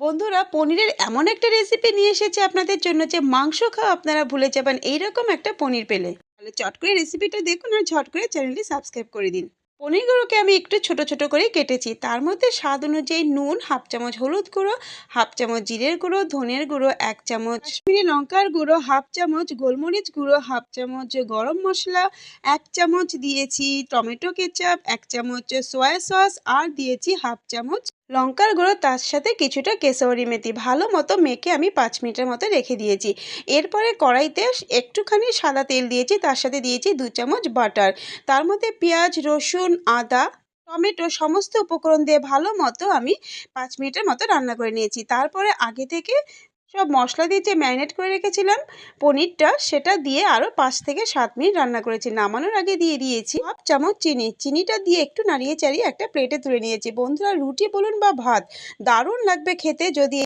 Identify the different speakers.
Speaker 1: বন্ধুরা, পনিরের এমন একটা রেসিপি নিয়ে এসেছে আপনাদের জন্য যে মাংস খাওয়া আপনারা ভুলে যাবেন এইরকম একটা পনির পেলে। তাহলে চট করে রেসিপিটা দেখুন আর ঝট করে চ্যানেলটি সাবস্ক্রাইব করে দিন। পনিরগুলোকে আমি একটু ছোট ছোট করে কেটেছি, তার মধ্যে স্বাদ অনুযায়ী নুন, হাফ চামচ হলুদ গুঁড়ো, হাফ চামচ জিরের গুঁড়ো, ধনের গুঁড়ো, এক চামচ কাশ্মীরি লঙ্কার গুঁড়ো, হাফ চামচ গোলমরিচ গুঁড়ো, হাফ চামচ গরম মশলা, এক চামচ দিয়েছি টমেটো কেচাপ, এক চামচ সয়া সস, আর দিয়েছি হাফ চামচ লঙ্কার গুঁড়ো, তার সাথে কিছুটা কেশরি মেথি। ভালো মতো মেখে আমি 5 মিনিটের মতো রেখে দিয়েছি। এরপরে কড়াইতে একটুখানি সাদা তেল দিয়েছি, তার সাথে দিয়েছি 2 চামচ বাটার। তার মধ্যে পেঁয়াজ, রসুন, আদা, টমেটো সমস্ত উপকরণ দিয়ে ভালো মতো আমি 5 মিনিটের মতো রান্না করে নিয়েছি। তারপরে আগে থেকে সব মশলা দিয়ে যে ম্যারিনেট করে রেখেছিলাম পনিরটা, সেটা দিয়ে আরও 5 থেকে 7 মিনিট রান্না করেছি। নামানোর আগে দিয়ে দিয়েছি হাফ চামচ চিনি। চিনিটা দিয়ে একটু নাড়িয়ে চাড়িয়ে একটা প্লেটে তুলে নিয়েছি। বন্ধুরা, রুটি বলুন বা ভাত, দারুণ লাগবে খেতে যদি